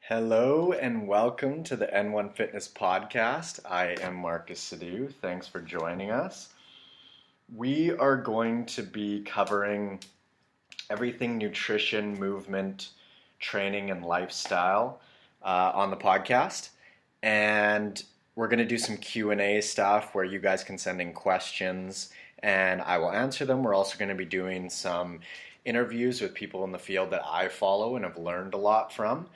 Hello and welcome to the N1 Fitness Podcast. I am Marcus Sadu. Thanks for joining us. We are going to be covering everything nutrition, movement, training, and lifestyle on the podcast. And we're going to do some Q&A stuff where you guys can send in questions and I will answer them. We're also going to be doing some interviews with people in the field that I follow and have learned a lot from.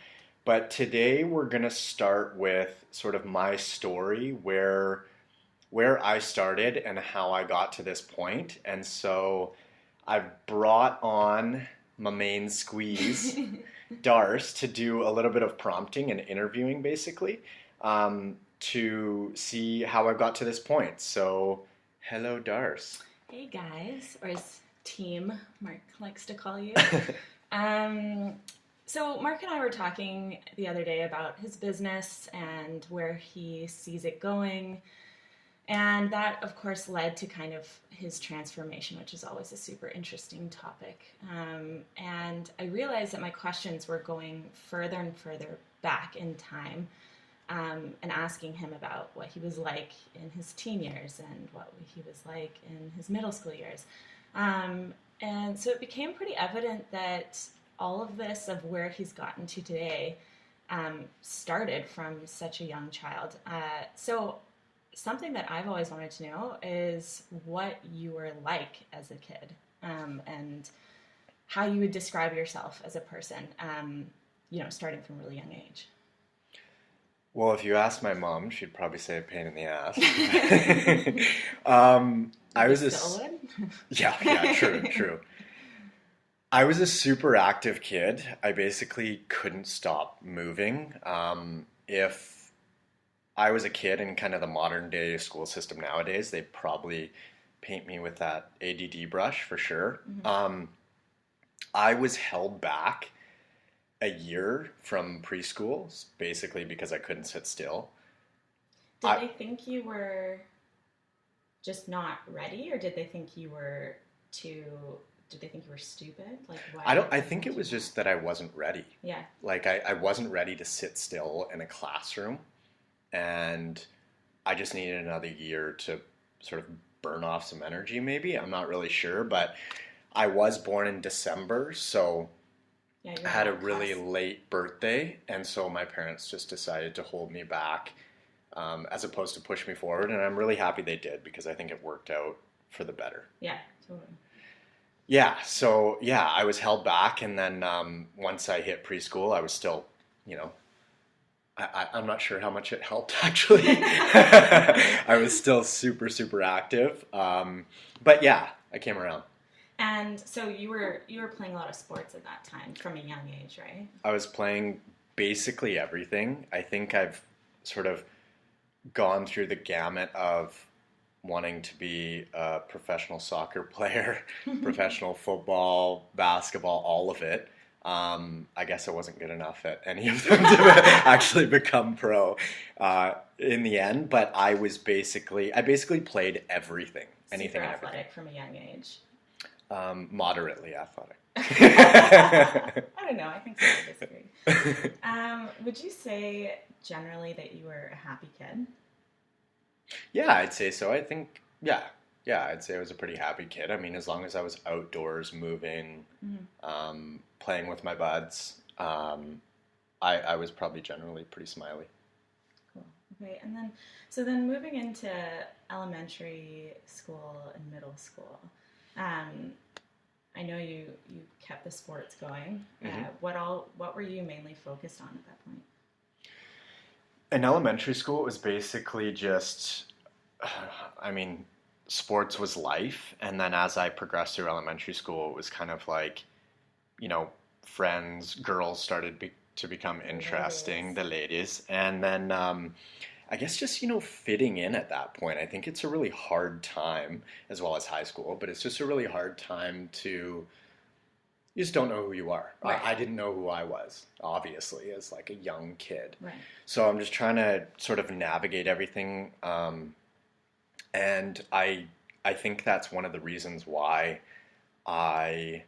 But today we're going to start with sort of my story where I started and how I got to this point. And so I've brought on my main squeeze, Darce, to do a little bit of prompting and interviewing basically to see how I got to this point. So hello, Darce. Hey guys, or as team Mark likes to call you. So Mark and I were talking the other day about his business and where he sees it going. And that, of course, led to kind of his transformation, which is always a super interesting topic. And I realized that my questions were going further and further back in time and asking him about what he was like in his teen years and what he was like in his middle school years. And so it became pretty evident that all of this of where he's gotten to today started from such a young child. So something that I've always wanted to know is what you were like as a kid and how you would describe yourself as a person, starting from a really young age. Well, if you ask my mom, she'd probably say a pain in the ass. I was true. I was a super active kid. I basically couldn't stop moving. If I was a kid in kind of the modern day school system nowadays, they'd probably paint me with that ADD brush for sure. Mm-hmm. I was held back a year from preschool, basically because I couldn't sit still. Did they think you were just not ready, or did they think you were Did they think you were stupid? Like, why? I think it was just that I wasn't ready. Yeah. Like I wasn't ready to sit still in a classroom, and I just needed another year to sort of burn off some energy. Maybe I'm not really sure, but I was born in December, so. Yeah, I had a really late birthday, and so my parents just decided to hold me back as opposed to push me forward, and I'm really happy they did because I think it worked out for the better. Yeah, totally. Yeah, so I was held back, and then once I hit preschool, I was still, I'm not sure how much it helped actually. I was still super, super active, but yeah, I came around. And so you were playing a lot of sports at that time from a young age, right? I was playing basically everything. I think I've sort of gone through the gamut of wanting to be a professional soccer player, professional football, basketball, all of it. I guess I wasn't good enough at any of them to actually become pro in the end, but I basically played everything. Anything Super and athletic everything. From a young age. Moderately athletic. I don't know. I think so. I disagree. Would you say generally that you were a happy kid? Yeah, I'd say so. I think, I'd say I was a pretty happy kid. I mean, as long as I was outdoors, moving, playing with my buds, I was probably generally pretty smiley. Cool. Okay, and then moving into elementary school and middle school, I know you kept the sports going. Mm-hmm. What were you mainly focused on at that point? In elementary school, it was basically just, sports was life. And then as I progressed through elementary school, it was kind of like, friends, girls started to become interesting, the ladies. And then I guess just, fitting in at that point. I think it's a really hard time, as well as high school, but it's just a really hard time to, you just don't know who you are. Right. I didn't know who I was, obviously, as like a young kid. Right. So I'm just trying to sort of navigate everything. And I think that's one of the reasons why I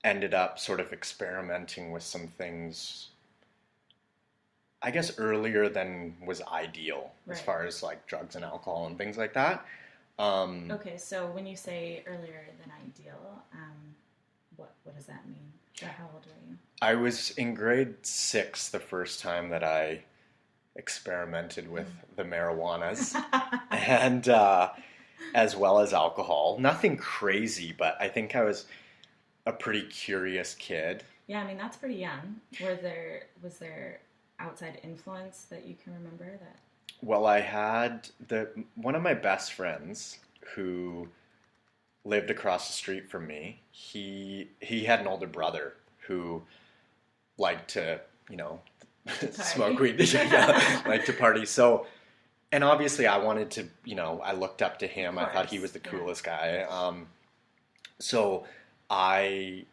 ended up sort of experimenting with some things I guess, earlier than was ideal as Right. far as like drugs and alcohol and things like that. Okay, so when you say earlier than ideal, what does that mean? How old were you? I was in grade 6 the first time that I experimented with the marijuanas, and as well as alcohol. Nothing crazy, but I think I was a pretty curious kid. Yeah, I mean that's pretty young. Was there outside influence that you can remember that? Well, I had one of my best friends who lived across the street from me. He had an older brother who liked to, smoke weed, yeah, like to party. So, and obviously, I wanted to, I looked up to him. Of I thought he course, was the yeah. coolest guy. So I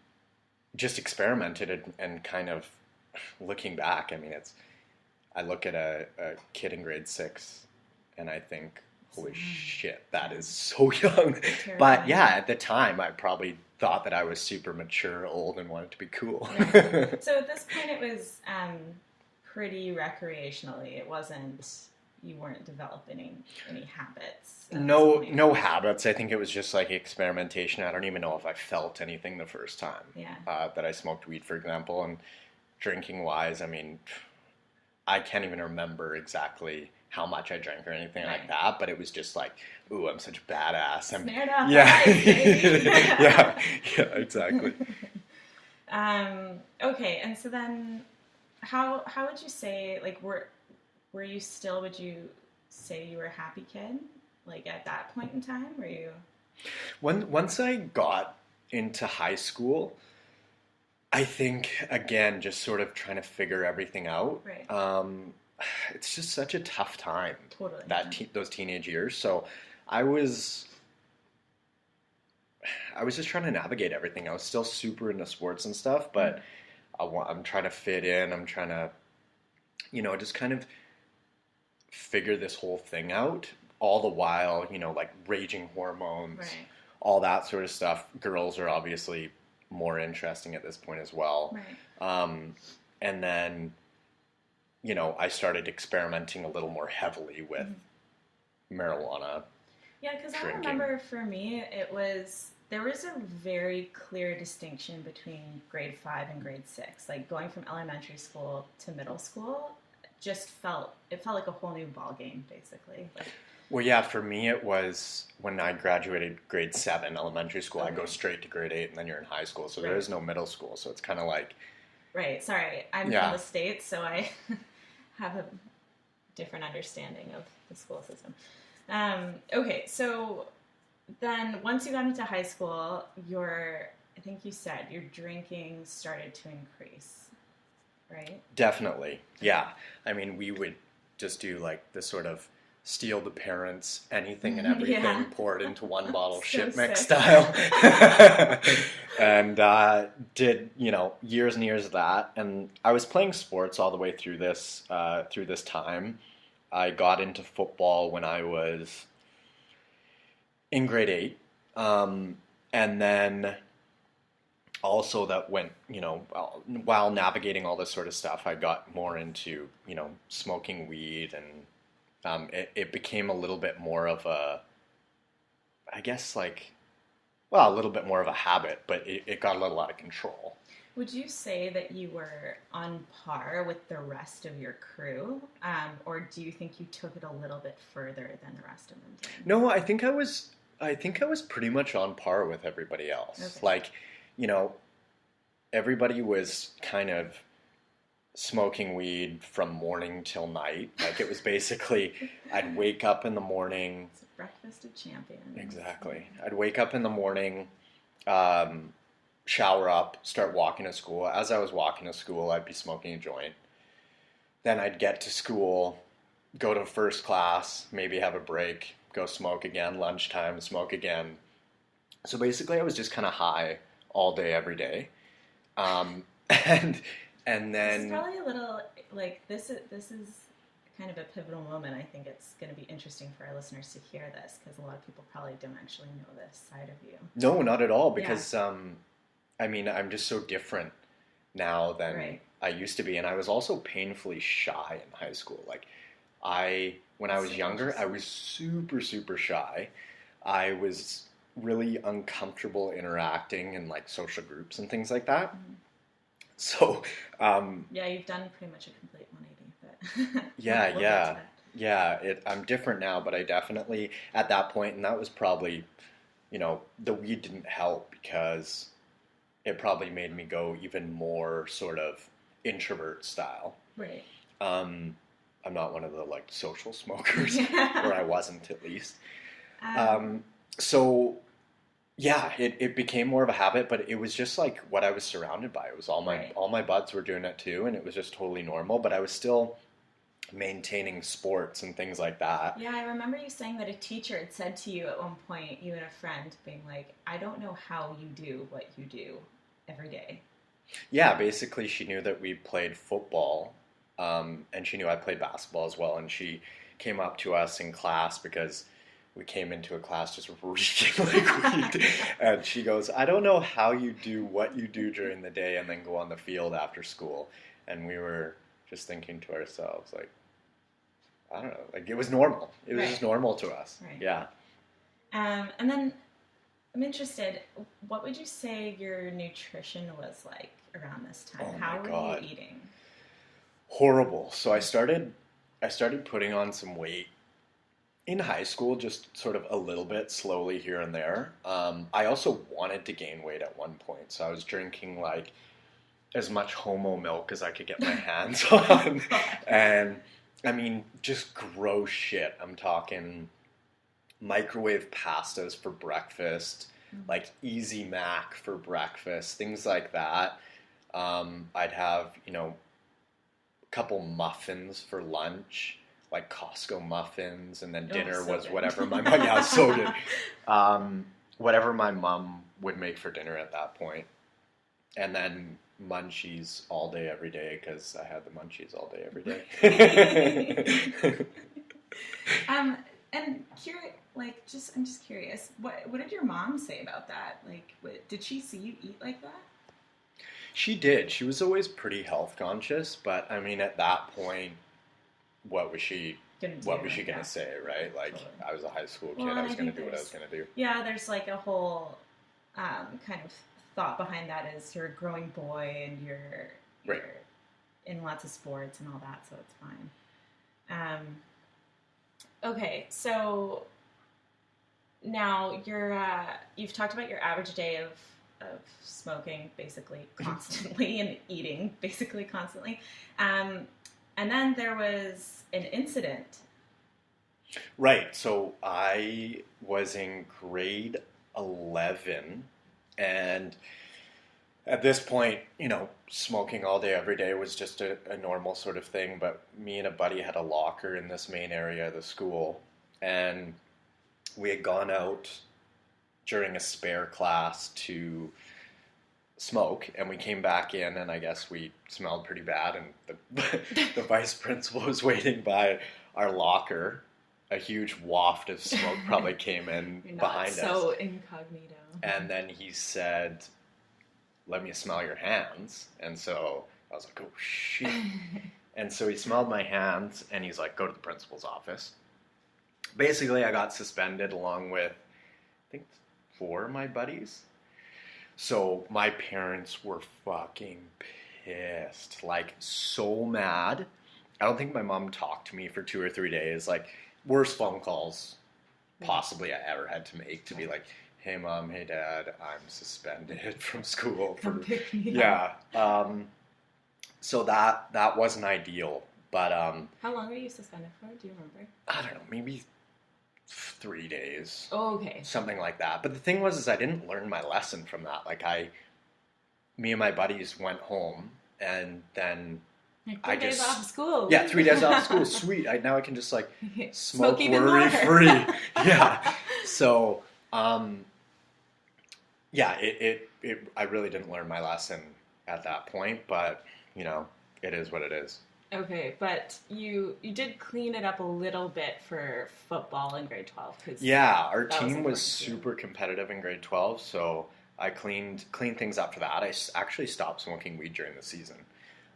just experimented and kind of looking back. I mean, I look at a kid in grade 6 and I think, holy shit, that is so young. Terrifying. But yeah, at the time, I probably thought that I was super mature, old, and wanted to be cool. Right. So at this point, it was pretty recreationally. It wasn't. You weren't developing any habits. At this point. No habits. I think it was just like experimentation. I don't even know if I felt anything the first time Yeah. that I smoked weed, for example. And drinking wise, I mean, I can't even remember exactly how much I drank or anything like Right. that. But it was just like, ooh, I'm such a badass. I'm Snared up. yeah, Nice, baby. yeah, exactly. Okay, and so then, how would you say, like, were you still? Would you say you were a happy kid? Like at that point in time, were you? Once I got into high school, I think again, just sort of trying to figure everything out. Right. It's just such a tough time. Totally. Those teenage years. So I was just trying to navigate everything. I was still super into sports and stuff, but I'm trying to fit in. I'm trying to, just kind of figure this whole thing out. All the while, like raging hormones, Right. all that sort of stuff. Girls are obviously more interesting at this point as well. Right. And then, I started experimenting a little more heavily with marijuana. Yeah, because I Drinking. remember for me, there was a very clear distinction between grade 5 and grade 6. Like going from elementary school to middle school, it felt like a whole new ball game, basically. Like, Well, yeah, for me it was when I graduated grade 7 elementary school. I go Okay. straight to grade 8 and then you're in high school. So there Right. is no middle school. So it's kind of like, right. Sorry, I'm Yeah. from the States, so I have a different understanding of the school system. Okay, so then once you got into high school, I think you said your drinking started to increase, right? definitely. Yeah. I mean, we would just do like the sort of steal the parents, anything and everything, Yeah. pour it into one bottle, So ship mix sick. style. And did, years and years of that. And I was playing sports all the way through this time. I got into football when I was in grade 8. And then also that went, while navigating all this sort of stuff, I got more into, smoking weed, and it became a little bit more of I guess like, well, a little bit more of a habit, but it got a little out of control. Would you say that you were on par with the rest of your crew, or do you think you took it a little bit further than the rest of them did? No, I think I was pretty much on par with everybody else. Okay. Like, everybody was kind of smoking weed from morning till night. Like it was basically, I'd wake up in the morning. It's a breakfast of champions. Exactly. I'd wake up in the morning, shower up, start walking to school. As I was walking to school, I'd be smoking a joint. Then I'd get to school, go to first class, maybe have a break, go smoke again, lunchtime, smoke again. So basically I was just kind of high all day, every day. And This is then, probably a little like this is kind of a pivotal moment. I think it's going to be interesting for our listeners to hear this because a lot of people probably don't actually know this side of you. no, not at all, because, I mean, I'm just so different now than Right. I used to be, and I was also painfully shy in high school. Like when I was So younger, I interesting. was super, super shy. I was really uncomfortable interacting in like social groups and things like that. Mhm. So, Yeah, you've done pretty much a complete 180, but yeah, we'll get to yeah, that. yeah. I'm different now, but I definitely at that point, and that was probably, the weed didn't help because it probably made me go even more sort of introvert style. Right. Um, I'm not one of the like social smokers, or Yeah. I wasn't at least. Um, Um, so yeah, it became more of a habit, but it was just like what I was surrounded by. It was right. all my buds were doing it too, and it was just totally normal. But I was still maintaining sports and things like that. Yeah, I remember you saying that a teacher had said to you at one point, you and a friend, being like, I don't know how you do what you do every day. Yeah, basically, she knew that we played football, and she knew I played basketball as well. And she came up to us in class because we came into a class just reeking like weed. And she goes, I don't know how you do what you do during the day and then go on the field after school. And we were just thinking to ourselves, like, I don't know, like it was normal. It was just Right, normal to us. right. Yeah. And then I'm interested, what would you say your nutrition was like around this time? Oh my How were you God. eating? Horrible. So I started putting on some weight in high school, just sort of a little bit slowly here and there. I also wanted to gain weight at one point, so I was drinking like as much homo milk as I could get my hands Oh, on, God. and I mean just gross shit. I'm talking microwave pastas for breakfast, like Easy Mac for breakfast, things like that. I'd have a couple muffins for lunch, like Costco muffins, and then Oh, dinner so was good. whatever my mom. Yeah, so good. Whatever my mom would make for dinner at that point, and then munchies all day every day because I had the munchies all day every day. um, and I'm just curious. What did your mom say about that? Like, did she see you eat like that? She did. She was always pretty health conscious, but I mean, at that point, what was she? Gonna do, What was she gonna yeah, say, right? Like, totally. I was a high school Well, kid. I and was I gonna think do what I was gonna do. there's like a whole kind of thought behind that is you're a growing boy and Right. you're in lots of sports and all that, so it's fine. Um, okay, so now you've talked about your average day of smoking basically constantly and eating basically constantly, um, and then there was an incident. Right. So I was in grade 11, and at this point, smoking all day, every day was just a normal sort of thing. But me and a buddy had a locker in this main area of the school, and we had gone out during a spare class to smoke, and we came back in, and I guess we smelled pretty bad, and the vice principal was waiting by our locker. A huge waft of smoke probably came in You're not behind us, so incognito. and then he said, "Let me smell your hands." And so I was like, "Oh shit!" And so he smelled my hands, and he's like, "Go to the principal's office." Basically, I got suspended along with, I think, four of my buddies. So my parents were fucking pissed, like so mad. I don't think my mom talked to me for 2 or 3 days. Like worst phone calls possibly I ever had to make to be like, "Hey mom, hey dad, I'm suspended from school for." Come pick me Yeah. up. So that wasn't ideal, but How long were you suspended for? Do you remember? I don't know, maybe 3 days, Oh, okay. something like that. But the thing was, is I didn't learn my lesson from that. Like me and my buddies went home, and then Like I 3 days just off of school. yeah, 3 days off school. Sweet. Now I can just like smoke even worry more. free. Yeah. So yeah, it I really didn't learn my lesson at that point, but it is what it is. Okay, but you did clean it up a little bit for football in grade 12 because Yeah, our that was team was important to you. super competitive in grade 12, so I cleaned things up for that. Actually stopped smoking weed during the season.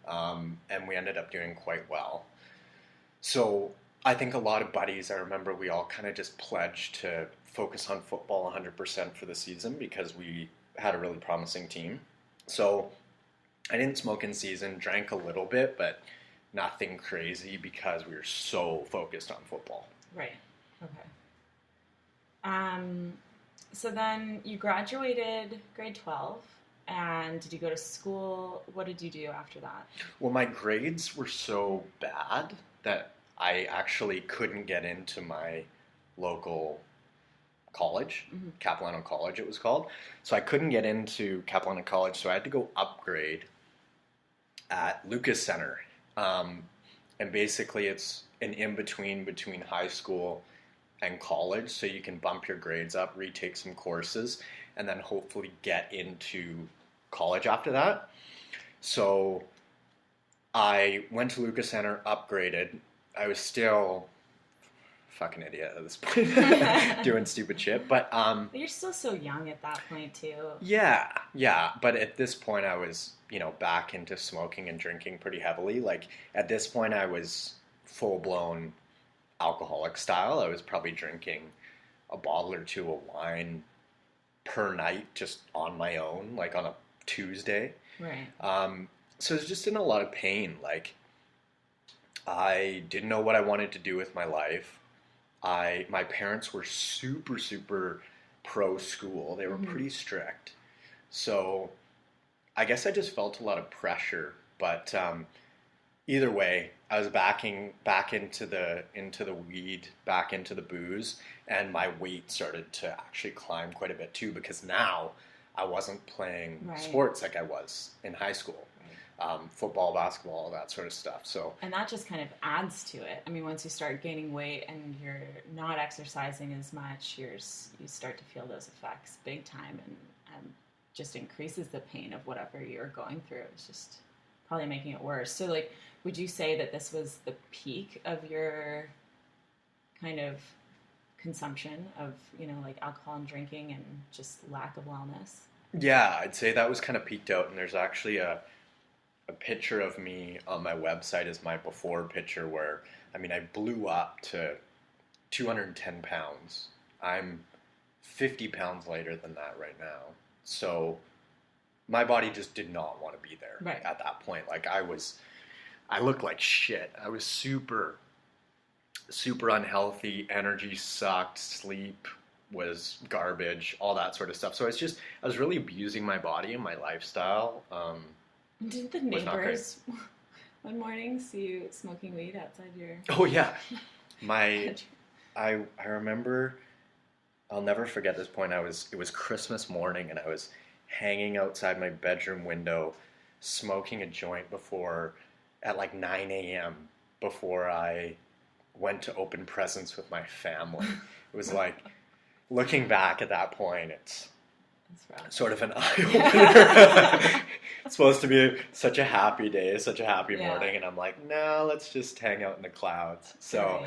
and we ended up doing quite well. So I think a lot of buddies, I remember we all kind of just pledged to focus on football 100% for the season because we had a really promising team. So I didn't smoke in season, drank a little bit, but nothing crazy because we were so focused on football. Right. Okay. So then you graduated grade 12, and did you go to school? What did you do after that? Well, my grades were so bad that I actually couldn't get into my local college, Capilano College it was called. So I couldn't get into Capilano College, so I had to go upgrade at Lucas Center. And basically it's an in-between between high school and college, so you can bump your grades up, retake some courses, and then hopefully get into college after that. So I went to Lucas Center, upgraded. I was still fucking idiot at this point, doing stupid shit. But You're still so young at that point too. yeah. But at this point, I was back into smoking and drinking pretty heavily. Like at this point, I was full blown alcoholic style. I was probably drinking a bottle or two of wine per night, just on my own, like on a Tuesday. Right. So I was just in a lot of pain. Like I didn't know what I wanted to do with my life. My parents were super, super pro school. They were pretty strict. So I guess I just felt a lot of pressure. But either way, I was back into the weed, back into the booze, and my weight started to actually climb quite a bit too, because now I wasn't playing sports like I was in high school. Football, basketball, that sort of stuff. So, and that just kind of adds to it. I mean, once you start gaining weight and you're not exercising as much, you start to feel those effects big time, and just increases the pain of whatever you're going through. It's just probably making it worse. So, like, would you say that this was the peak of your kind of consumption of, like alcohol and drinking and just lack of wellness? Yeah, I'd say that was kind of peaked out, and there's actually a picture of me on my website as my before picture where, I mean, I blew up to 210 pounds. I'm 50 pounds lighter than that right now. So my body just did not want to be there at that point. Like I looked like shit. I was super, super unhealthy. Energy sucked. Sleep was garbage. All that sort of stuff. So I was really abusing my body and my lifestyle. Didn't the neighbors one morning see you smoking weed outside your... Oh, yeah. I remember, I'll never forget this point. It was Christmas morning, and I was hanging outside my bedroom window, smoking a joint at like 9 a.m. before I went to open presents with my family. It was like, looking back at that point, it's sort of an eye-opener. It's supposed to be such a happy day, such a happy morning, and I'm like, no, let's just hang out in the clouds. So,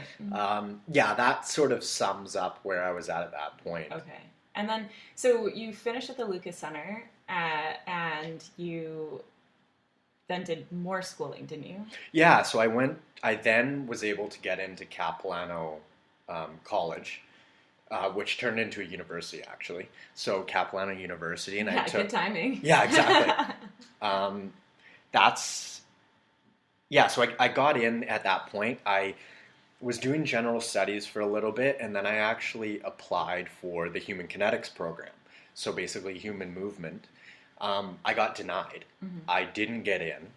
that sort of sums up where I was at that point. Okay. And then, so you finished at the Lucas Center, and you then did more schooling, didn't you? Yeah, so I then was able to get into Capilano College, which turned into a university, actually. So Capilano University, and I took... good timing. Yeah, exactly. So I got in at that point. I was doing general studies for a little bit, and then I actually applied for the human kinetics program. So basically human movement. I got denied. I didn't get in.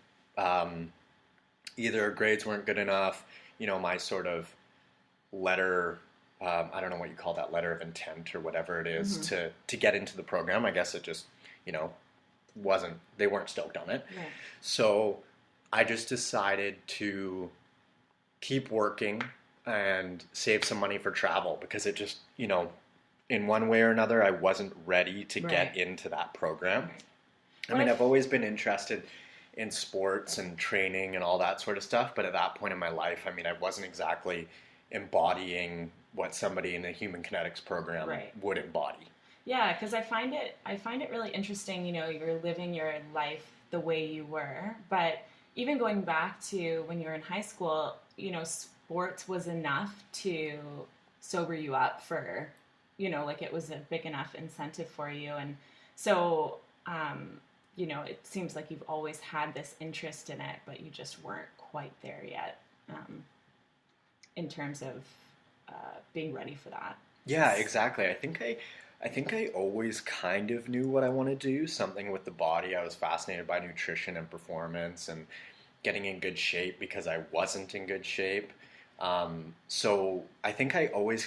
Either grades weren't good enough, my sort of letter... I don't know what you call that, letter of intent or whatever it is to get into the program. I guess it just, they weren't stoked on it. Right. So I just decided to keep working and save some money for travel, because it just, in one way or another, I wasn't ready to get into that program. Right. I mean, I've always been interested in sports and training and all that sort of stuff, but at that point in my life, I mean, I wasn't exactly embodying what somebody in the human kinetics program would embody. Yeah, because I find it really interesting. You're living your life the way you were, but even going back to when you were in high school, sports was enough to sober you up for, like it was a big enough incentive for you. And so, it seems like you've always had this interest in it, but you just weren't quite there yet, in terms of being ready for that. Yeah, exactly. I think I always kind of knew what I wanted to do, something with the body. I was fascinated by nutrition and performance and getting in good shape because I wasn't in good shape. So I think I always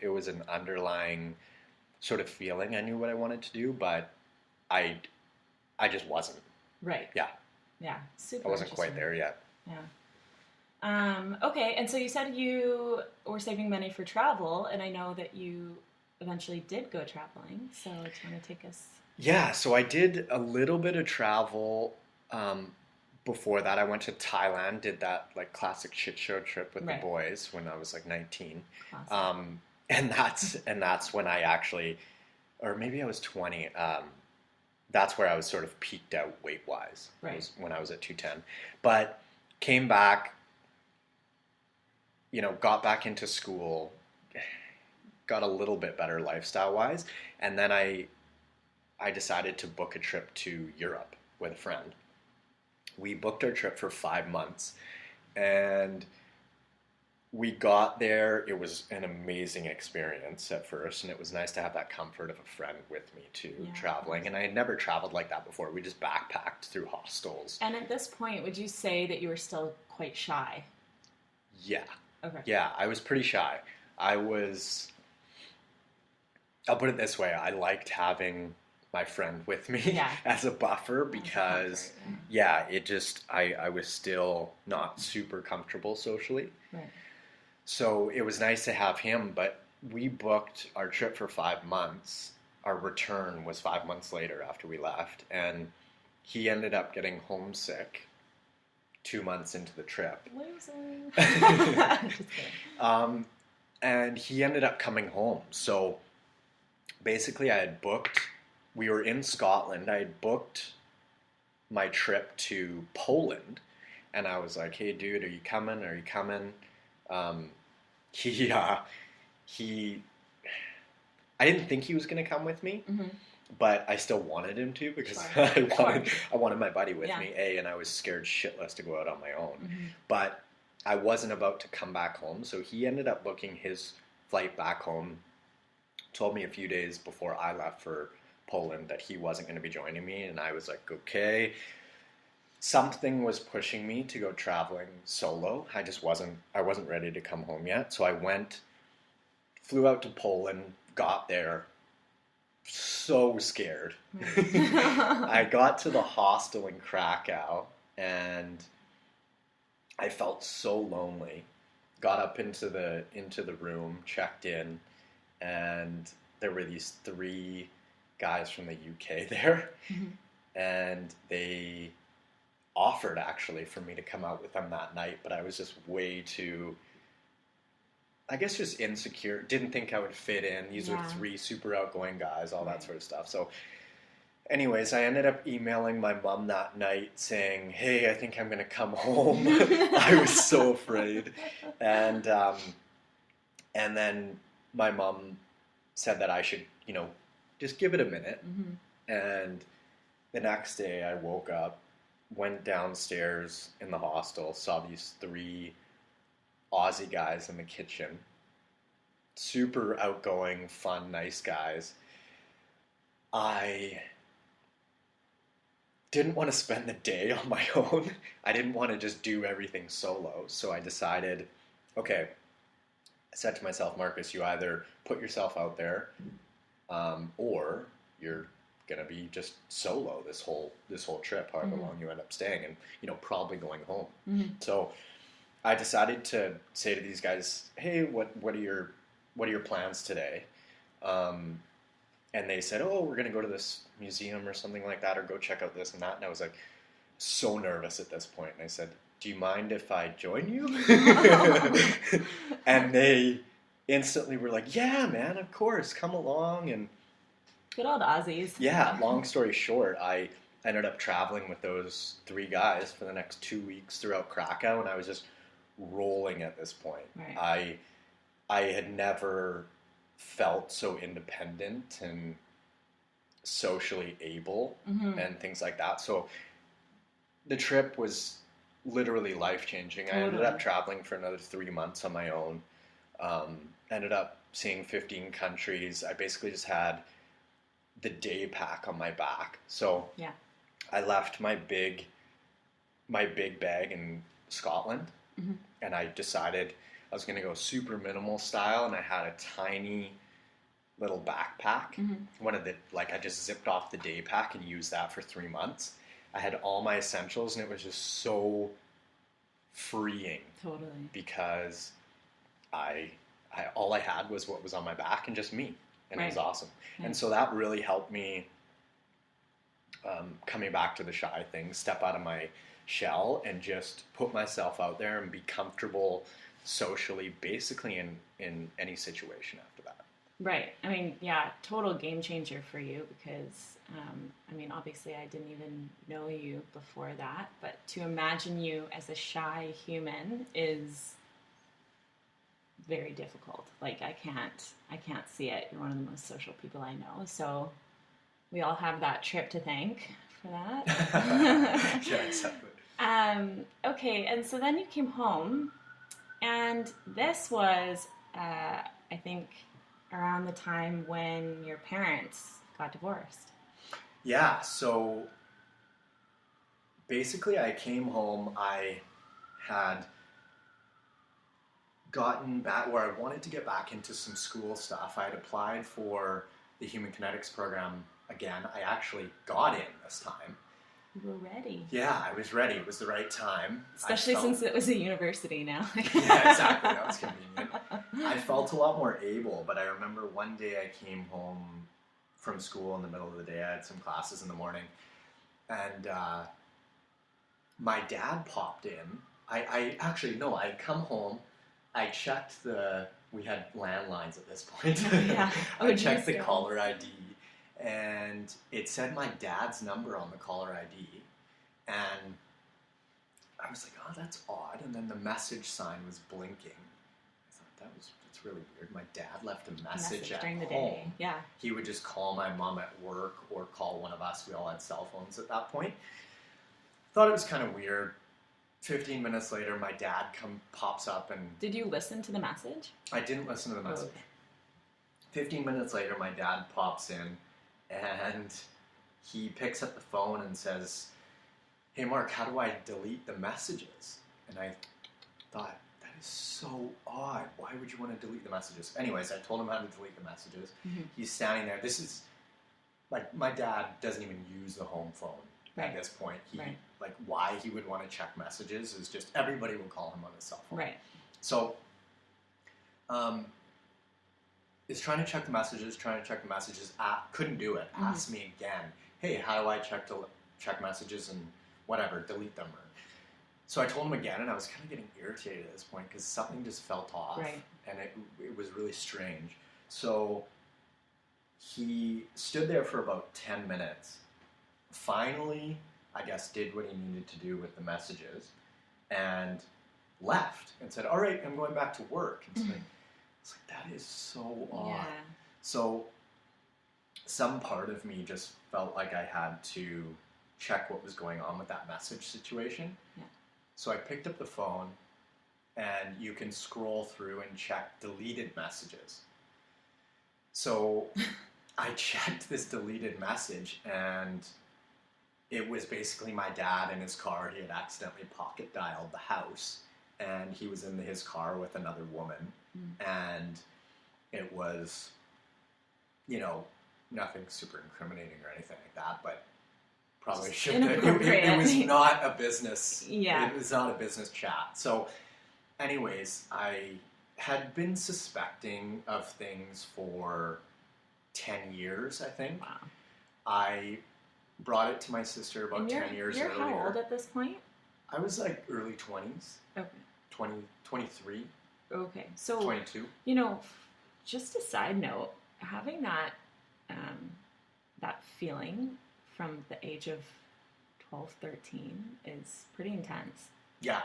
it was an underlying sort of feeling. I knew what I wanted to do, but I just wasn't. Right. Yeah. Yeah. Super. I wasn't quite there yet. Yeah. Okay. And so you said you were saving money for travel, and I know that you eventually did go traveling. So do you want to take us? Yeah. So I did a little bit of travel. Before that, I went to Thailand, did that like classic shit show trip with the boys when I was like 19. And that's when I actually, or maybe I was 20. That's where I was sort of peaked out weight wise. Right. Was when I was at 210. But came back, got back into school, got a little bit better lifestyle wise, and then I decided to book a trip to Europe with a friend. We booked our trip for 5 months, and we got there. It was an amazing experience at first, and it was nice to have that comfort of a friend with me too, traveling. And I had never traveled like that before. We just backpacked through hostels. And at this point, would you say that you were still quite shy? Yeah. Okay. Yeah, I was pretty shy. I'll put it this way, I liked having my friend with me as a buffer because, I was still not super comfortable socially. Right. So it was nice to have him, but we booked our trip for 5 months. Our return was 5 months later after we left, and he ended up getting homesick 2 months into the trip. Losing. Just kidding. And he ended up coming home. So basically we were in Scotland. I had booked my trip to Poland, and I was like, hey dude, are you coming? I didn't think he was going to come with me, but I still wanted him to because I wanted my buddy with me, and I was scared shitless to go out on my own. But I wasn't about to come back home, so he ended up booking his flight back home, told me a few days before I left for Poland that he wasn't going to be joining me, and I was like, okay. Something was pushing me to go traveling solo. I wasn't ready to come home yet. So I flew out to Poland, got there, so scared. I got to the hostel in Krakow, and I felt so lonely. Got up into the room, checked in, and there were these 3 guys from the UK there, and they offered actually for me to come out with them that night, but I was just way too, I guess, just insecure. Didn't think I would fit in. These are 3 super outgoing guys, all that sort of stuff. So anyways, I ended up emailing my mom that night saying, hey, I think I'm going to come home. I was so afraid. And then my mom said that I should, just give it a minute. And the next day I woke up, went downstairs in the hostel, saw these 3 Aussie guys in the kitchen. Super outgoing, fun, nice guys. I didn't want to spend the day on my own. I didn't want to just do everything solo. So I decided, okay, I said to myself, Marcus, you either put yourself out there, or you're gonna be just solo this whole trip, however long you end up staying, and probably going home. So I decided to say to these guys, hey, what are your plans today? And they said, oh, we're gonna go to this museum or something like that, or go check out this and that. And I was like, so nervous at this point, and I said, do you mind if I join you? And they instantly were like, yeah, man, of course, come along. And good old Aussies. Yeah, long story short, I I ended up traveling with those 3 guys for the next 2 weeks throughout Krakow, and I was just rolling at this point. Right. I had never felt so independent and socially able and things like that. So the trip was literally life-changing. I ended up traveling for another 3 months on my own. Ended up seeing 15 countries. I basically just had the day pack on my back. So Yeah. I left my big bag in Scotland, and I decided I was going to go super minimal style, and I had a tiny little backpack. One of the, like, I just zipped off the day pack and used that for 3 months. I had all my essentials, and it was just so freeing. Totally. Because I all I had was what was on my back and just me, and it was awesome. Right. And so that really helped me coming back to the shy thing, step out of my shell and just put myself out there and be comfortable socially, basically in any situation after that. Right. I mean, yeah, total game changer for you because, I mean, obviously I didn't even know you before that, but to imagine you as a shy human is very difficult. Like, I can't see it. You're one of the most social people I know. So we all have that trip to thank for that. Yeah, exactly. Okay, and so then you came home, and this was, I think, around the time when your parents got divorced. Yeah, so basically I came home, I had gotten back where I wanted to get back into some school stuff. I had applied for the Human Kinetics program again. I actually got in this time. You were ready. Yeah, I was ready. It was the right time. Especially since it was a university now. Yeah, exactly. That was convenient. I felt a lot more able, but I remember one day I came home from school in the middle of the day. I had some classes in the morning, and my dad popped in. I actually, no, I'd come home. I checked we had landlines at this point. Yeah. I checked the caller ID, and it said my dad's number on the caller ID, and I was like, oh, that's odd. And then the message sign was blinking. I thought that's really weird. My dad left a message at during the home. day. Yeah. He would just call my mom at work or call one of us. We all had cell phones at that point. Thought it was kind of weird. 15 minutes later, my dad pops up and... Did you listen to the message? I didn't listen to the message. Okay. 15 minutes later, my dad pops in, and he picks up the phone and says, hey, Mark, how do I delete the messages? And I thought, that is so odd. Why would you want to delete the messages? Anyways, I told him how to delete the messages. He's standing there. This is... Like, my dad doesn't even use the home phone at this point. Like, why he would want to check messages is just everybody will call him on his cell phone. Right. So, is trying to check the messages, couldn't do it. Asked me again, hey, how do I check messages and whatever, delete them? So I told him again, and I was kind of getting irritated at this point because something just felt off. Right. And it was really strange. So he stood there for about 10 minutes, finally, I guess, did what he needed to do with the messages, and left and said, all right, I'm going back to work. And it's like, that is so odd. Yeah. So some part of me just felt like I had to check what was going on with that message situation. Yeah. So I picked up the phone, and you can scroll through and check deleted messages. So I checked this deleted message, and it was basically my dad in his car. He had accidentally pocket dialed the house, and he was in his car with another woman. And it was, nothing super incriminating or anything like that, but probably should. It was not a business. Yeah. It was not a business chat. So, anyways, I had been suspecting of things for 10 years, I think. Wow. I brought it to my sister about 10 years earlier. You're how old at this point? I was like early 20s. Okay. 23. Okay. So, 22. Just a side note, having that that feeling from the age of 12, 13 is pretty intense. Yeah.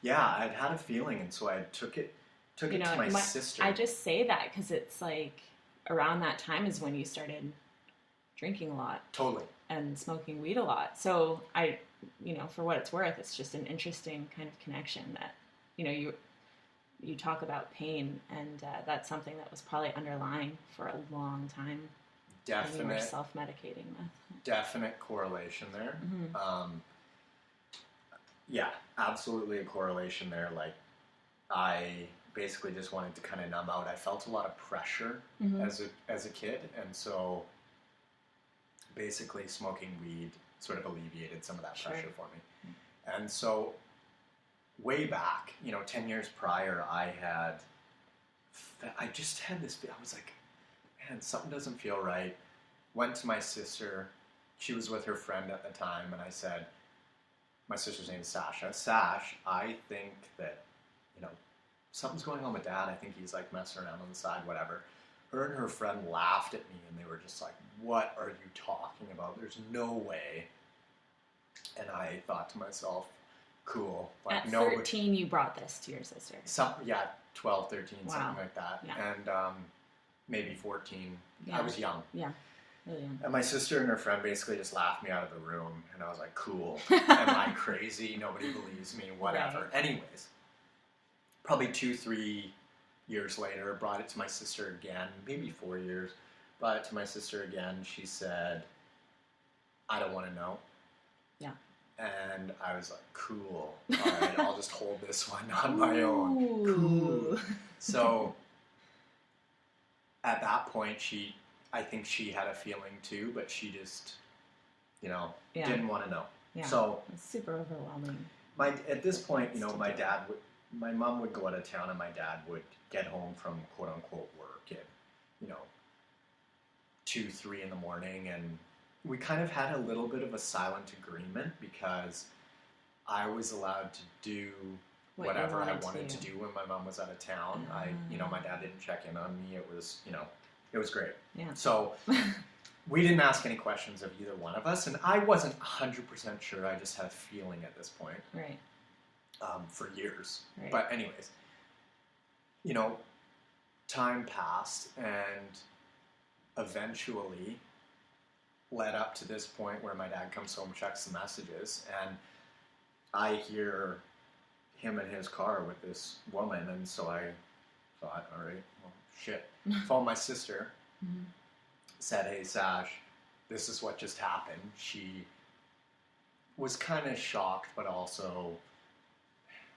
I'd had a feeling, and so I took it to my sister. I just say that because it's like around that time is when you started drinking a lot. Totally. And smoking weed a lot. So I, for what it's worth, it's just an interesting kind of connection that, you talk about pain, and that's something that was probably underlying for a long time. Definite. You were self-medicating with. Definite correlation there. Mm-hmm. Yeah, absolutely a correlation there. Like, I basically just wanted to kind of numb out. I felt a lot of pressure Mm-hmm. as a kid, and so basically smoking weed sort of alleviated some of that pressure for me. And so way back, 10 years prior, I just had this, I was like, man, something doesn't feel right. Went to my sister. She was with her friend at the time, and I said, my sister's name is Sasha. Sash, I think that, something's going on with Dad. I think he's like messing around on the side, whatever. Her and her friend laughed at me, and they were just like, what are you talking about? There's no way. And I thought to myself, cool. Like, At 13, you brought this to your sister. 12, 13, Wow. something like that. Yeah. And maybe 14. Yeah. I was young. Yeah, really young. And my sister and her friend basically just laughed me out of the room. And I was like, cool. Am I crazy? Nobody believes me. Whatever. Right. Anyways, probably 2-3 years later, brought it to my sister again. Maybe 4 years. Brought it to my sister again. She said, I don't want to know. Yeah. And I was like, cool. All right, I'll just hold this one on my own. Cool. So at that point, I think she had a feeling too, but she just, didn't want to know. Yeah. So it's super overwhelming. At this point, my mom would go out of town, and my dad would get home from quote unquote work at, 2-3 in the morning, and we kind of had a little bit of a silent agreement because I was allowed to do whatever I wanted to do when my mom was out of town. My dad didn't check in on me. It was, it was great. Yeah. So we didn't ask any questions of either one of us, and I wasn't 100% sure. I just had a feeling at this point. Right. For years. Right. But anyways, time passed, and eventually led up to this point where my dad comes home, checks the messages, and I hear him in his car with this woman, and so I thought, all right, well, shit. Phoned my sister, Mm-hmm. said, hey, Sash, this is what just happened. She was kind of shocked, but also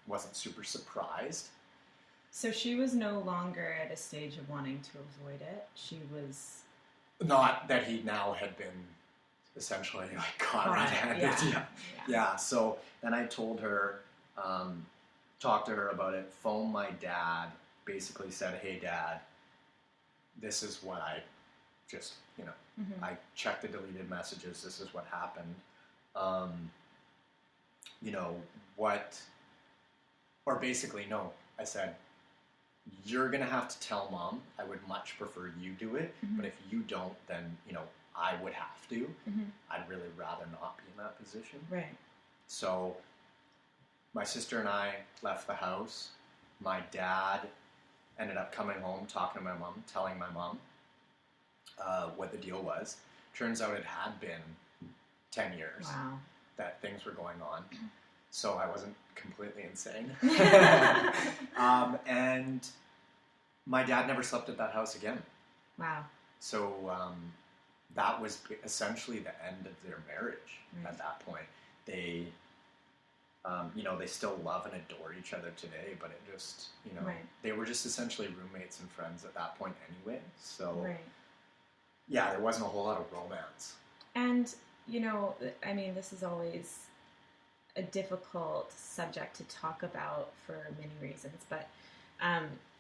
wasn't super surprised. So she was no longer at a stage of wanting to avoid it. She was... Not that he now had been essentially like caught red-handed. Yeah. So then I told her, talked to her about it, phoned my dad, basically said, hey, Dad, this is what I just, Mm-hmm. I checked the deleted messages. This is what happened. Or basically, no, I said, you're going to have to tell Mom. I would much prefer you do it. Mm-hmm. But if you don't, then, I would have to. Mm-hmm. I'd really rather not be in that position. Right. So my sister and I left the house. My dad ended up coming home, talking to my mom, telling my mom what the deal was. Turns out it had been 10 years that things were going on. So I wasn't completely insane. And my dad never slept at that house again. Wow. So that was essentially the end of their marriage at that point. They, they still love and adore each other today, but it just, they were just essentially roommates and friends at that point anyway. So, yeah, there wasn't a whole lot of romance. And, this is always a difficult subject to talk about for many reasons, but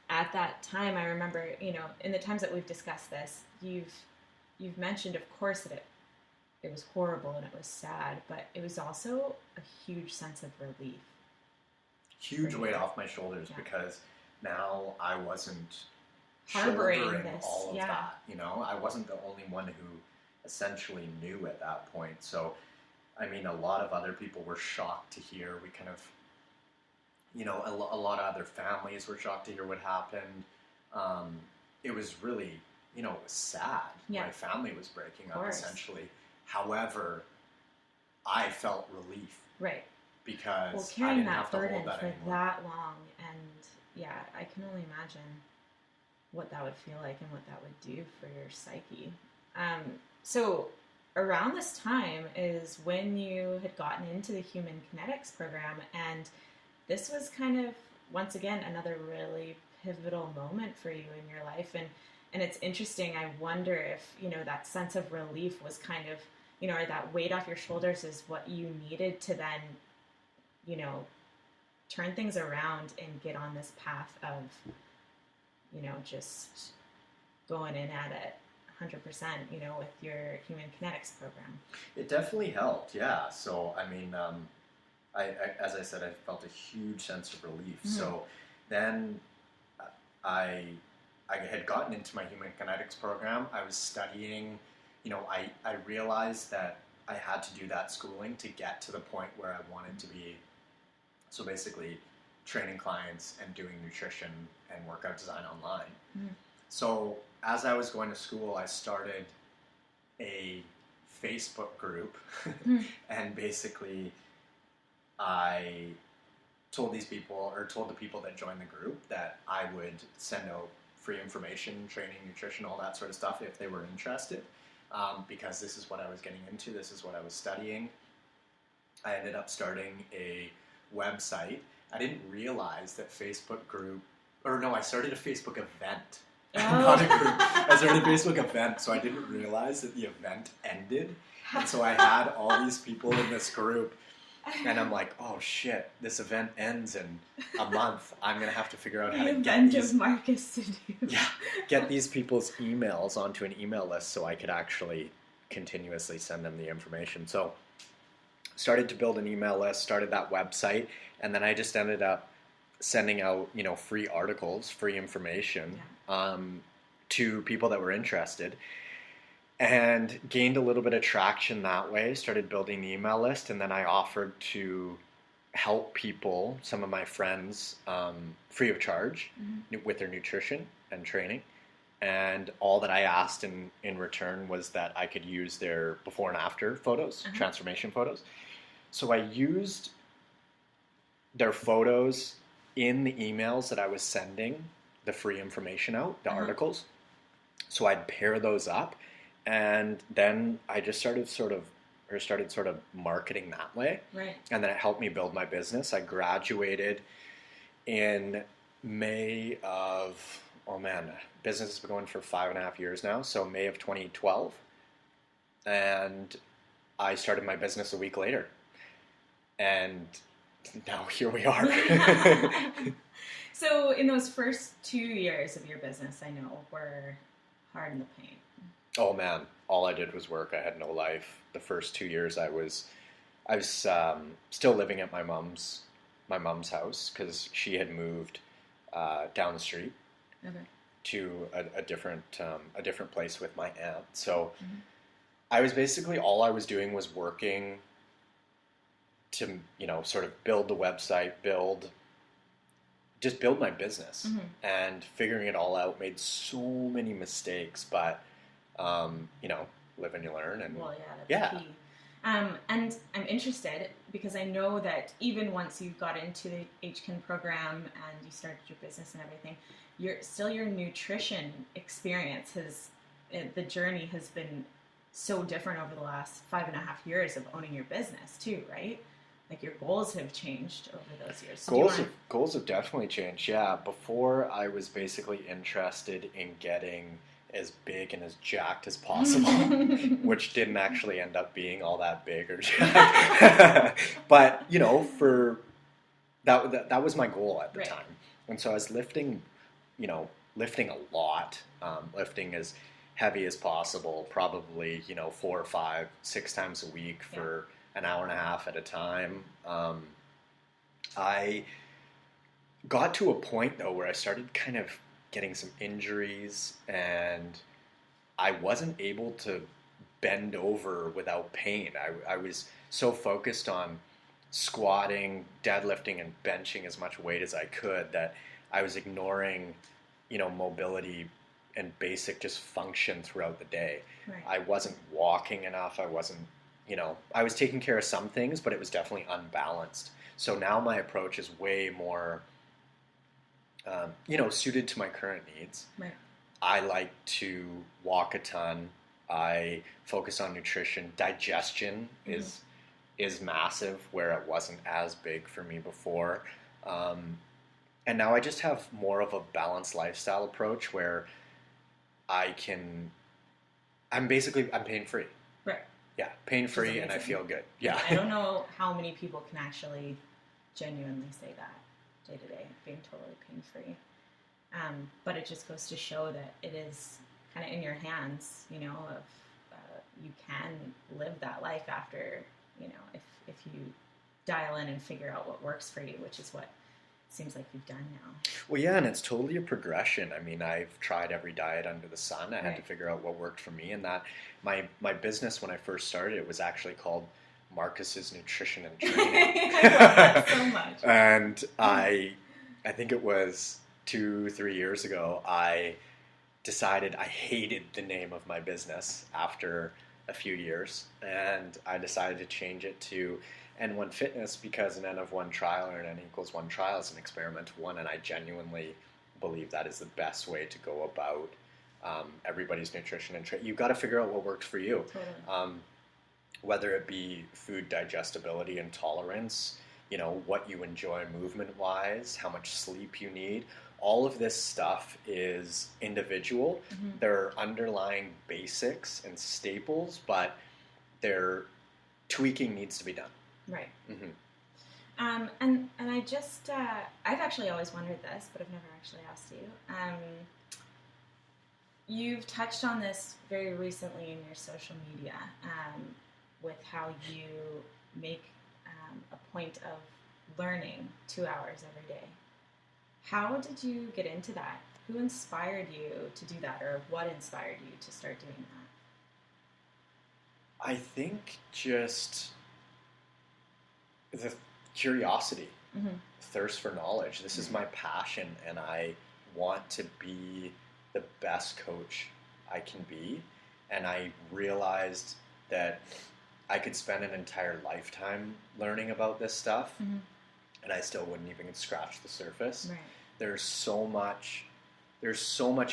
at that time, I remember, in the times that we've discussed this, you've mentioned, of course, that it was horrible and it was sad, but it was also a huge sense of relief. Huge weight off my shoulders because now I wasn't harboring all of that. I wasn't the only one who essentially knew at that point. So I mean, a lot of other people were shocked to hear. We kind of, a lot of other families were shocked to hear what happened. It was really, it was sad. Yeah. My family was breaking Of up, course. essentially. However, I felt relief Right. because Well, I carrying didn't that have to burden hold that for anymore. that long, and yeah, I can only imagine what that would feel like and what that would do for your psyche. So around this time is when you had gotten into the Human Kinetics program, and this was kind of, once again, another really pivotal moment for you in your life. And it's interesting. I wonder if, that sense of relief was kind of, or that weight off your shoulders is what you needed to then, turn things around and get on this path of, just going in at it 100%, with your Human Kinetics program. It definitely helped, yeah. So, I mean, I as I said, I felt a huge sense of relief. Mm-hmm. So then I had gotten into my Human Kinetics program. I was studying, I realized that I had to do that schooling to get to the point where I wanted to be. So basically, training clients and doing nutrition and workout design online. Mm-hmm. So as I was going to school, I started a Facebook group, and basically I told the people that joined the group that I would send out free information, training, nutrition, all that sort of stuff if they were interested, because this is what I was getting into, this is what I was studying. I ended up starting a website. I didn't realize that I started a Facebook event. Not a group. I started a Facebook event, so I didn't realize that the event ended. And so I had all these people in this group, and I'm like, oh shit, this event ends in a month. I'm going to have to figure out how to get these people's emails onto an email list so I could actually continuously send them the information. So started to build an email list, started that website, and then I just ended up sending out, free articles, free information to people that were interested, and gained a little bit of traction that way, started building the email list, and then I offered to help people, some of my friends, free of charge with their nutrition and training. And all that I asked in return was that I could use their before and after photos, transformation photos. So I used their photos in the emails that I was sending the free information out, the articles. So I'd pair those up, and then I just started sort of marketing that way. Right. And then it helped me build my business. I graduated in May of, business has been going for 5.5 years now, so May of 2012. And I started my business a week later. And now here we are. So in those first 2 years of your business, I know, were hard in the paint. Oh man, all I did was work. I had no life. The first 2 years I was still living at my mom's house because she had moved down the street to a different place with my aunt. So I was basically, all I was doing was working to, sort of build the website, build my business, and figuring it all out. Made so many mistakes, but live and you learn. And well, that's key. And I'm interested because I know that even once you got into the HKIN program and you started your business and everything, your nutrition experience the journey has been so different over the last 5.5 years of owning your business too, right? Like your goals have changed over those years. So goals have definitely changed. Yeah, before I was basically interested in getting as big and as jacked as possible, which didn't actually end up being all that big or jacked. But for that was my goal at the time, and so I was lifting a lot, lifting as heavy as possible, probably 4 or 5, 6 times a week for an hour and a half at a time. I got to a point though where I started kind of getting some injuries, and I wasn't able to bend over without pain. I was so focused on squatting, deadlifting, and benching as much weight as I could that I was ignoring, mobility and basic just function throughout the day. Right. I wasn't walking enough. I wasn't, I was taking care of some things, but it was definitely unbalanced. So now my approach is way more, suited to my current needs. Right. I like to walk a ton. I focus on nutrition. Digestion is massive, where it wasn't as big for me before. And now I just have more of a balanced lifestyle approach where I'm pain free. Right. Yeah, pain free, and I feel good. Yeah. I don't know how many people can actually genuinely say that day to day, being totally pain free. But it just goes to show that it is kind of in your hands, you can live that life after, if you dial in and figure out what works for you, which is what it seems like you've done now. Well, yeah, and it's totally a progression. I mean, I've tried every diet under the sun. I had Right. to figure out what worked for me, and that my business when I first started, it was actually called Marcus's Nutrition and Training. I love that so much. And I think it was 2-3 years ago, I decided I hated the name of my business after a few years, and I decided to change it to N1 Fitness because an N of 1 trial or an N equals 1 trial is an experimental one, and I genuinely believe that is the best way to go about everybody's nutrition and training. You've got to figure out what works for you. Totally. Whether it be food digestibility and tolerance, what you enjoy movement-wise, how much sleep you need. All of this stuff is individual. Mm-hmm. There are underlying basics and staples, but tweaking needs to be done. Right. Mm-hmm. And I just, I've actually always wondered this, but I've never actually asked you. You've touched on this very recently in your social media, with how you make a point of learning 2 hours every day. How did you get into that? Who inspired you to do that, or what inspired you to start doing that? I think just the curiosity, thirst for knowledge. This is my passion, and I want to be the best coach I can be. And I realized that I could spend an entire lifetime learning about this stuff, and I still wouldn't even scratch the surface. Right. There's so much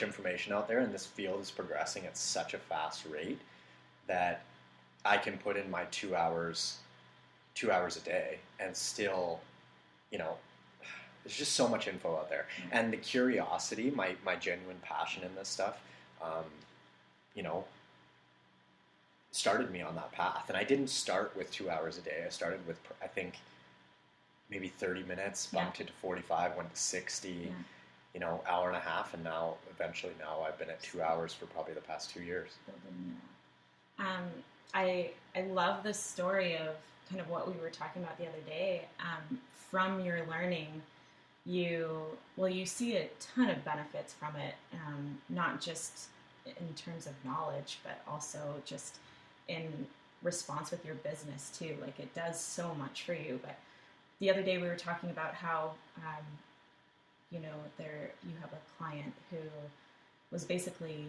information out there, and this field is progressing at such a fast rate that I can put in my 2 hours a day, and still, there's just so much info out there. And the curiosity, my genuine passion in this stuff, started me on that path. And I didn't start with 2 hours a day. I started with, I think, maybe 30 minutes, bumped it to 45, went to 60, hour and a half, and now I've been at 2 hours for probably the past 2 years. I love the story of kind of what we were talking about the other day. From your learning, you see a ton of benefits from it, not just in terms of knowledge, but also just in response with your business too. Like, it does so much for you. But the other day we were talking about how, you have a client who was basically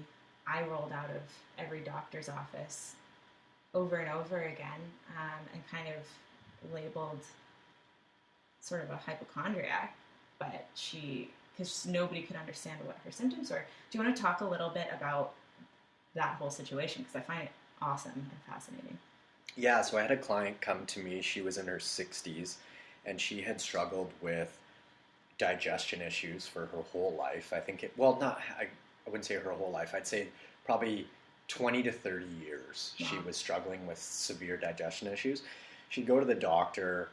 eye rolled out of every doctor's office over and over again, and kind of labeled sort of a hypochondriac, but because nobody could understand what her symptoms were. Do you want to talk a little bit about that whole situation? Because I find it awesome and fascinating. Yeah, so I had a client come to me. She was in her 60s, and she had struggled with digestion issues for her whole life. I wouldn't say her whole life. I'd say probably 20 to 30 years. Wow. She was struggling with severe digestion issues. She'd go to the doctor,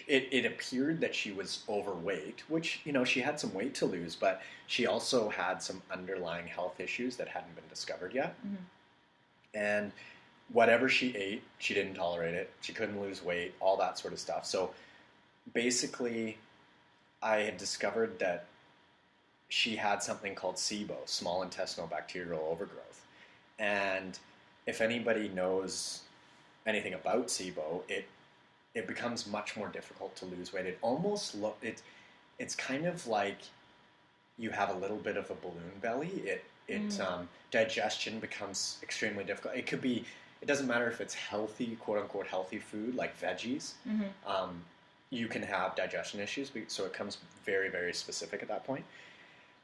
it appeared that she was overweight, which, she had some weight to lose, but she also had some underlying health issues that hadn't been discovered yet. And whatever she ate, she didn't tolerate it. She couldn't lose weight, all that sort of stuff. So basically, I had discovered that she had something called SIBO, small intestinal bacterial overgrowth. And if anybody knows anything about SIBO, it becomes much more difficult to lose weight. It almost it's kind of like you have a little bit of a balloon belly. Digestion becomes extremely difficult. It could be. It doesn't matter if it's healthy, quote unquote, healthy food like veggies. You can have digestion issues, so it comes very, very specific at that point.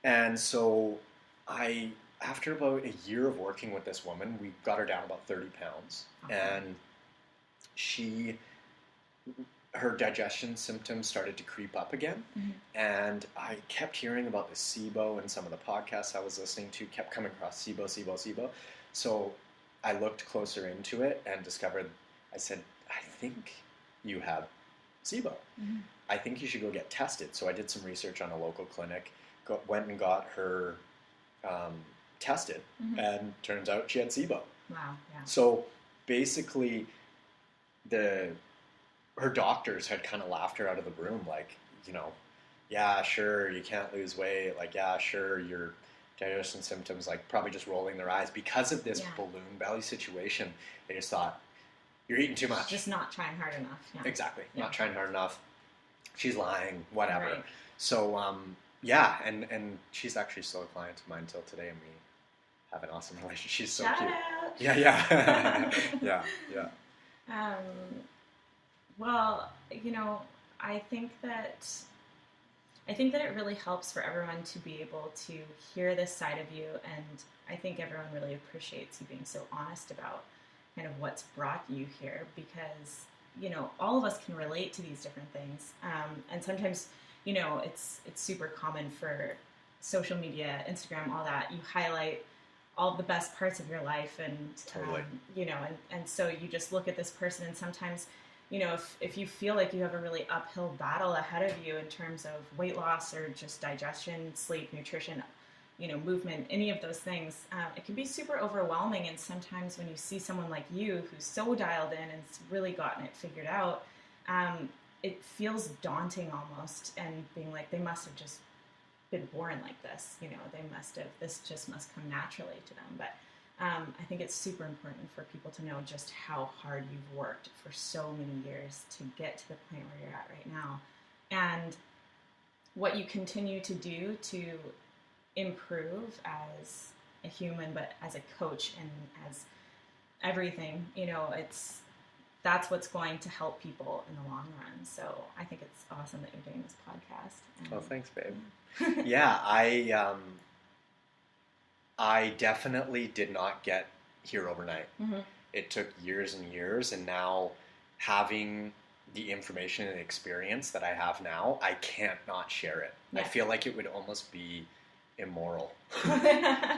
And so after about a year of working with this woman, we got her down about 30 pounds. Okay. And her digestion symptoms started to creep up again. And I kept hearing about the SIBO, and some of the podcasts I was listening to kept coming across SIBO. So I looked closer into it and discovered, I said, I think you have SIBO. I think you should go get tested. So I did some research on a local clinic, went and got her tested, and turns out she had SIBO. Wow, yeah. So basically, her doctors had kind of laughed her out of the room, like, yeah, sure, you can't lose weight, like, yeah, sure, your digestion symptoms, like, probably just rolling their eyes. Because of this balloon belly situation, they just thought, you're eating too much. Just not trying hard enough. Yeah. Exactly. Yeah. Not trying hard enough. She's lying, whatever. Right. So, and she's actually still a client of mine till today, and we have an awesome relationship. She's so cute. Out. Yeah. Yeah. Well, I think that it really helps for everyone to be able to hear this side of you, and I think everyone really appreciates you being so honest about kind of what's brought you here, because all of us can relate to these different things, and sometimes it's super common for social media, Instagram, all that. You highlight all the best parts of your life, and totally. And so you just look at this person, and sometimes if you feel like you have a really uphill battle ahead of you in terms of weight loss or just digestion, sleep, nutrition, movement, any of those things, it can be super overwhelming. And sometimes when you see someone like you who's so dialed in and really gotten it figured out, it feels daunting almost, and being like, they must have just been born like this, this just must come naturally to them. But I think it's super important for people to know just how hard you've worked for so many years to get to the point where you're at right now, and what you continue to do to improve as a human, but as a coach and as everything, that's what's going to help people in the long run. So I think it's awesome that you're doing this podcast. Oh, thanks, babe. Yeah, I definitely did not get here overnight. It took years and years, and now having the information and experience that I have now, I can't not share it. Yeah. I feel like it would almost be immoral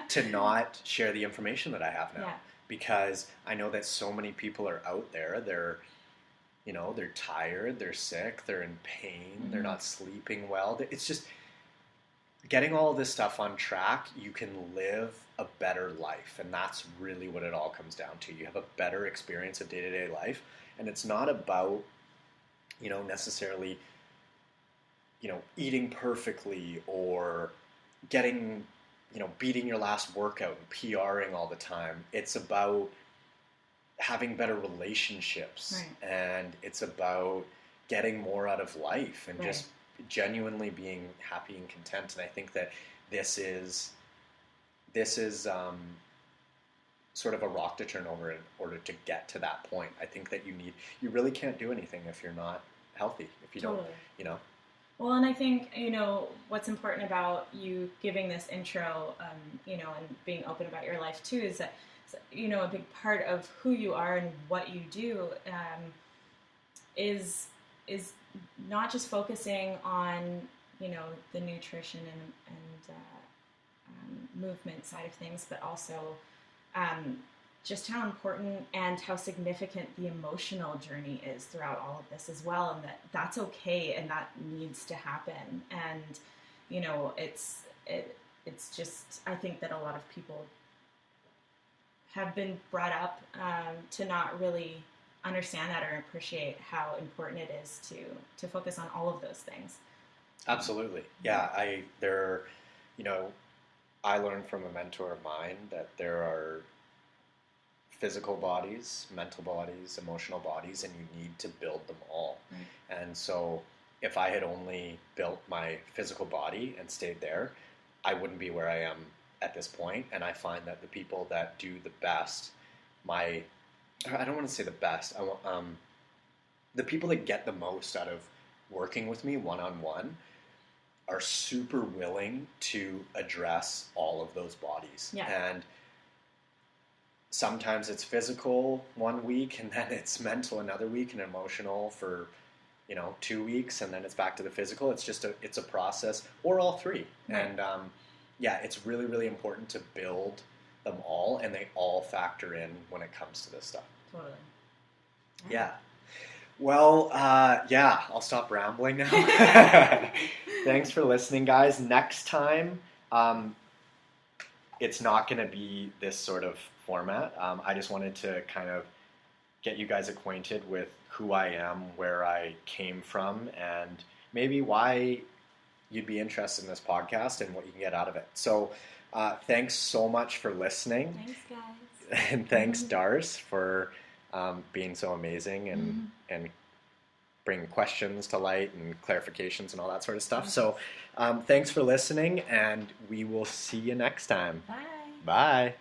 to not share the information that I have now. Yeah. Because I know that so many people are out there, they're tired, they're sick, they're in pain, they're not sleeping well. It's just getting all of this stuff on track, you can live a better life. And that's really what it all comes down to. You have a better experience of day-to-day life. And it's not about, necessarily, eating perfectly or getting, beating your last workout and PRing all the time. It's about having better relationships. Right. And it's about getting more out of life and just genuinely being happy and content. And I think that this is sort of a rock to turn over in order to get to that point. I think that you really can't do anything if you're not healthy, if you don't. Well, and I think, what's important about you giving this intro, and being open about your life too, is that, a big part of who you are and what you do is not just focusing on, the nutrition and movement side of things, but also just how important and how significant the emotional journey is throughout all of this as well, and that's okay and that needs to happen. And it's just, I think that a lot of people have been brought up to not really understand that or appreciate how important it is to focus on all of those things. Absolutely. Yeah, I learned from a mentor of mine that there are physical bodies, mental bodies, emotional bodies, and you need to build them all. Right. And so if I had only built my physical body and stayed there, I wouldn't be where I am at this point. And I find that the people that do the best, I don't want to say the best, the people that get the most out of working with me one-on-one are super willing to address all of those bodies. Yeah. And sometimes it's physical one week, and then it's mental another week, and emotional for 2 weeks, and then it's back to the physical. It's just it's a process, or all three. Right. And it's really, really important to build them all, and they all factor in when it comes to this stuff. Totally. Yeah. Well, I'll stop rambling now. Thanks for listening, guys. Next time, it's not going to be this sort of format. I just wanted to kind of get you guys acquainted with who I am, where I came from, and maybe why you'd be interested in this podcast and what you can get out of it. So thanks so much for listening. Thanks, guys. And thanks, Darce, for being so amazing and bringing questions to light and clarifications and all that sort of stuff. So thanks for listening, and we will see you next time. Bye. Bye.